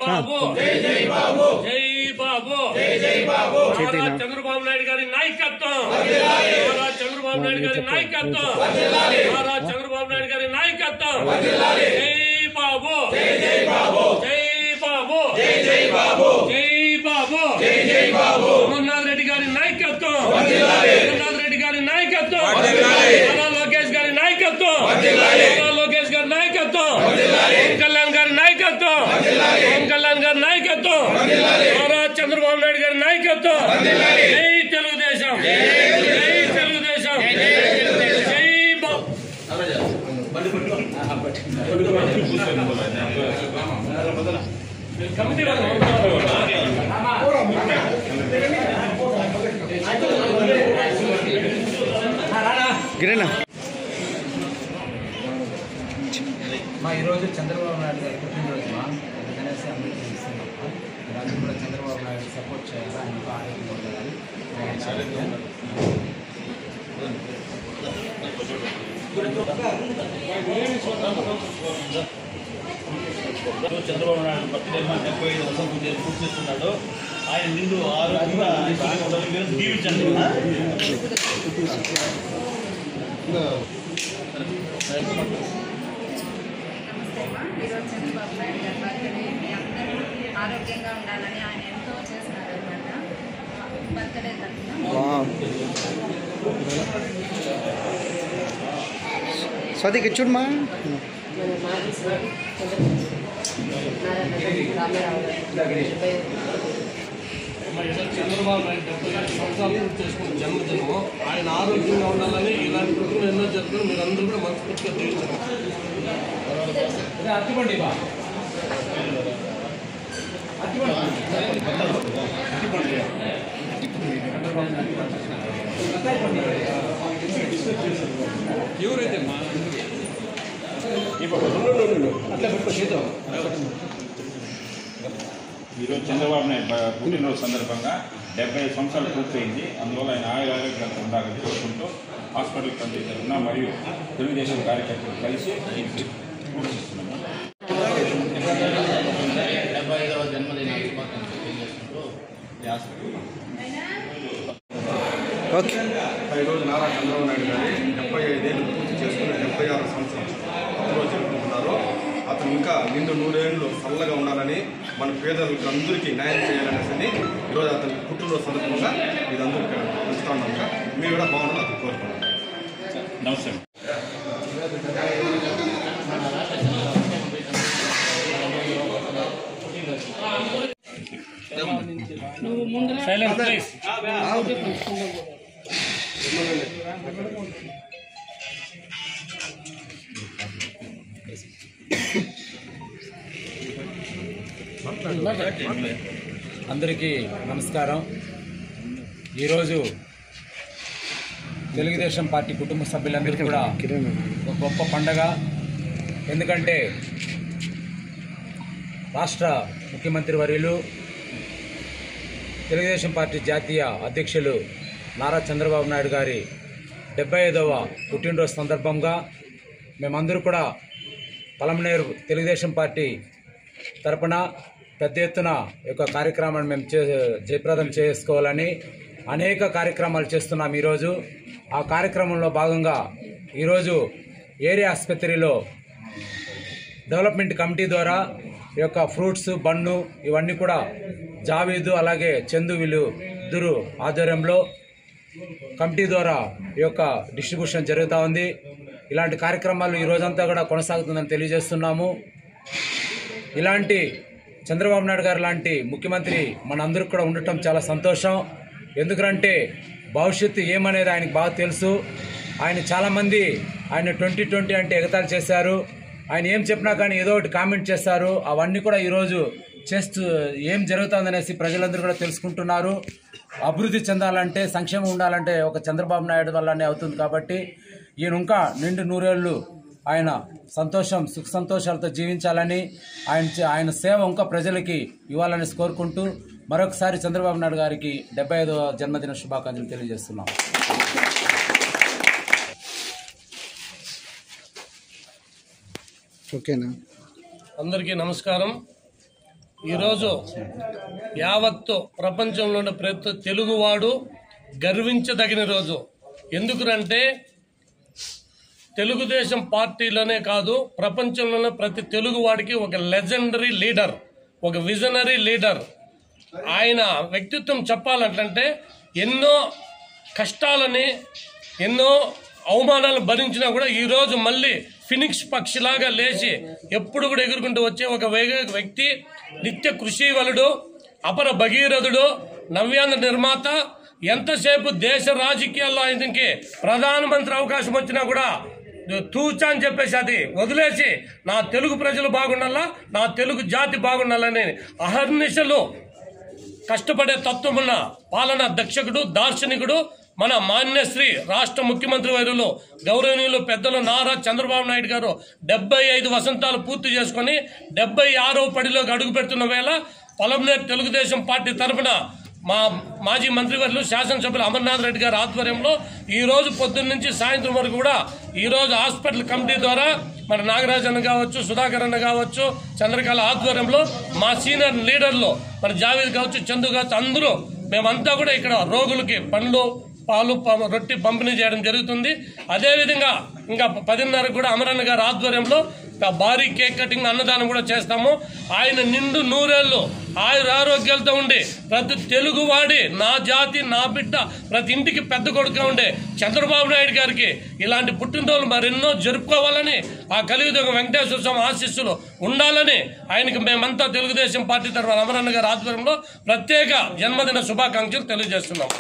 బాబు జై బాబు నారా చంద్రబాబు నాయుడు గారి నాయకత్వం నారా చంద్రబాబు నాయుడు గారి నాయకత్వం నారా చంద్రబాబు నాయుడు గారి నాయకత్వం జై బాబు జై బాబు జై బాబు అమర్నాథ్ రెడ్డి గారి నాయకత్వం అమర్నాథ్ రెడ్డి గారి నాయకత్వం నారా లోకేష్ గారి నాయకత్వం నారా లోకేష్ గారి నాయకత్వం పవన్ కళ్యాణ్ గారి నాయకత్వం పవన్ కళ్యాణ్ గారి నాయకత్వం నారా చంద్రబాబు నాయుడు గారి నాయకత్వం జై తెలుగుదేశం జై తెలుగుదేశం జై కమిటీ ఈరోజు చంద్రబాబు నాయుడు గారి పుట్టినరోజు అందుకనేసి అందరికీ ఇస్తున్నాం. అందరూ కూడా చంద్రబాబు నాయుడు సపోర్ట్ చేయాలి, ఆయనకు ఆరోగ్యం ఉండాలని చంద్రబాబు నాయుడు బర్త్డే 75 వసంతం పూర్తి చేస్తున్నాడు. ఆయన నిండు ఆరోగ్యంగా దీవించండి. ఈరోజు చంద్రబాబు నాయుడు గారి బర్త్డే, మీ అందరూ ఆరోగ్యంగా ఉండాలని ఆయన ఎంతో చేస్తున్నారనమాట. బర్త్డే స్వాతికి చూడమా చంద్రబాబు నాయుడు 75 సంవత్సరాలు పూర్తి చేసుకున్న జన్మదినము. ఆయన ఆరోగ్యంగా ఉండాలని ఇలాంటి ప్రజలు ఎన్నో జరుగుతుంది. మీరు అందరూ కూడా మనస్ఫూర్తిగా జీవించారు. ఎవరైతే ఈరోజు చంద్రబాబు నాయుడు పుట్టినరోజు సందర్భంగా 75 సంవత్సరాలు పూర్తయింది. అందువల్ల ఆయన ఆరోగ్యాలు ఉండాలని కోరుకుంటూ హాస్పిటల్కి పంపిస్తున్నా మరియు తెలుగుదేశం కార్యకర్తలు కలిసి పూజిస్తున్నాము. 75వ జన్మదిన శుభాకాంక్షలు తెలియజేసుకుంటూ ఓకే. ఈరోజు నారా చంద్రబాబు నాయుడు గారి 75 ఏళ్ళు పూర్తి చేసుకుని 76 సంవత్సరం రోజు జరుపుకుంటున్నారు. అతను ఇంకా నిండు 100 ఏళ్ళు చల్లగా ఉండాలని, మన పేదలకు అందరికీ న్యాయం చేయాలనేసి ఈరోజు అతని పుట్టినరోజు సందర్భంగా ఇది అందరికీ ఉంచుతా ఉన్నాక మీరు కూడా బాగుండాలని అతను కోరుకుంటున్నాను. నమస్తే. Silence please. అందరికీ నమస్కారం. ఈరోజు తెలుగుదేశం పార్టీ కుటుంబ సభ్యులందరికీ కూడా ఒక గొప్ప పండగ. ఎందుకంటే రాష్ట్ర ముఖ్యమంత్రి వర్యులు తెలుగుదేశం పార్టీ జాతీయ అధ్యక్షులు నారా చంద్రబాబు నాయుడు గారి 75వ పుట్టినరోజు సందర్భంగా మేమందరూ కూడా పలమనేరు తెలుగుదేశం పార్టీ తరపున పెద్ద ఎత్తున ఈ యొక్క కార్యక్రమాన్ని మేము జయప్రదం చేసుకోవాలని అనేక కార్యక్రమాలు చేస్తున్నాం. ఈరోజు ఆ కార్యక్రమంలో భాగంగా ఈరోజు ఏరియా ఆసుపత్రిలో డెవలప్మెంట్ కమిటీ ద్వారా ఈ యొక్క ఫ్రూట్స్ బన్ను ఇవన్నీ కూడా జావీదు అలాగే చందు వీళ్ళు ఇద్దరు ఆధ్వర్యంలో కమిటీ ద్వారా ఈ యొక్క డిస్ట్రిబ్యూషన్ జరుగుతూ ఉంది. ఇలాంటి కార్యక్రమాలు ఈ రోజంతా కూడా కొనసాగుతుందని తెలియజేస్తున్నాము. ఇలాంటి చంద్రబాబు నాయుడు గారు లాంటి ముఖ్యమంత్రి మనందరికి కూడా ఉండటం చాలా సంతోషం. ఎందుకంటే భవిష్యత్తు ఏమనేది ఆయనకు బాగా తెలుసు. ఆయన చాలామంది ఆయన 2020 అంటే ఎగతాళి చేశారు. ఆయన ఏం చెప్పినా కానీ ఏదో ఒకటి కామెంట్ చేస్తారు. అవన్నీ కూడా ఈరోజు చేస్తూ ఏం జరుగుతుందనేసి ప్రజలందరూ కూడా తెలుసుకుంటున్నారు. అభివృద్ధి చెందాలంటే సంక్షేమం ఉండాలంటే ఒక చంద్రబాబు నాయుడు వల్లనే అవుతుంది. కాబట్టి ఈయన ఇంకా నిండు 100 ఏళ్ళు ఆయన సంతోషం సుఖ సంతోషాలతో జీవించాలని ఆయన సేవ ఇంకా ప్రజలకి ఇవ్వాలని కోరుకుంటూ మరొకసారి చంద్రబాబు నాయుడు గారికి 75వ జన్మదిన శుభాకాంక్షలు తెలియజేస్తున్నాం. ఓకేనా? అందరికీ నమస్కారం. ఈరోజు యావత్తు ప్రపంచంలోని ప్రతి తెలుగువాడు గర్వించదగిన రోజు. ఎందుకంటే తెలుగుదేశం పార్టీలోనే కాదు, ప్రపంచంలోనే ప్రతి తెలుగువాడికి ఒక లెజెండరీ లీడర్, ఒక విజనరీ లీడర్. ఆయన వ్యక్తిత్వం చెప్పాలంటే ఎన్నో కష్టాలని, ఎన్నో అవమానాలు భరించినా కూడా ఈరోజు మళ్ళీ ఫినిక్స్ పక్షిలాగా లేచి ఎప్పుడు కూడా ఎగురుకుంటూ వచ్చే ఒక వ్యక్తి, నిత్య కృషివలుడు, అపర భగీరథుడు, నవ్యాంధ్ర నిర్మాత. ఎంతసేపు దేశ రాజకీయాల్లో ఆయనకి ప్రధానమంత్రి అవకాశం వచ్చినా కూడా తూచా అని చెప్పేసి అది వదిలేసి నా తెలుగు ప్రజలు బాగుండాలా, నా తెలుగు జాతి బాగుండాలని అహర్నిశలు కష్టపడే తత్వమున్న పాలనా దక్షకుడు, దార్శనికుడు, మన మాన్యశ్రీ రాష్ట్ర ముఖ్యమంత్రి వర్యులు గౌరవనీయులు పెద్దలు నారా చంద్రబాబు నాయుడు గారు 75 వసంతాలు పూర్తి చేసుకుని 76వ పడిలోకి అడుగు పెడుతున్న వేళ పలమనేరు తెలుగుదేశం పార్టీ తరఫున మా మాజీ మంత్రివర్యులు శాసనసభ్యులు అమర్నాథ్ రెడ్డి గారి ఆధ్వర్యంలో ఈరోజు పొద్దున్న నుంచి సాయంత్రం వరకు కూడా ఈరోజు హాస్పిటల్ కమిటీ ద్వారా మన నాగరాజ్ అన్న కావచ్చు, సుధాకర్ అన్న కావచ్చు, చంద్రకళ ఆధ్వర్యంలో మా సీనియర్ లీడర్లు మన జావేద్ కావచ్చు, చందు కావచ్చు, అందరూ మేమంతా కూడా ఇక్కడ రోగులకి పండ్లు, పాలు, రొట్టి పంపిణీ చేయడం జరుగుతుంది. అదేవిధంగా ఇంకా 10:30 కూడా అమరన్న గారి ఆధ్వర్యంలో భారీ కేక్ కటింగ్, అన్నదానం కూడా చేస్తాము. ఆయన నిండు నూరేళ్లు ఆరోగ్యాలతో ఉండి ప్రతి తెలుగువాడి, నా జాతి, నా బిడ్డ, ప్రతి ఇంటికి పెద్ద కొడుకుగా ఉండే చంద్రబాబు నాయుడు గారికి ఇలాంటి పుట్టినరోజులు మరెన్నో జరుపుకోవాలని, ఆ కలియుగ వెంకటేశ్వర స్వామి ఆశీస్సులు ఉండాలని ఆయనకి మేమంతా తెలుగుదేశం పార్టీ తరఫున అమరన్న గారి ఆధ్వర్యంలో ప్రత్యేక జన్మదిన శుభాకాంక్షలు తెలియజేస్తున్నాం.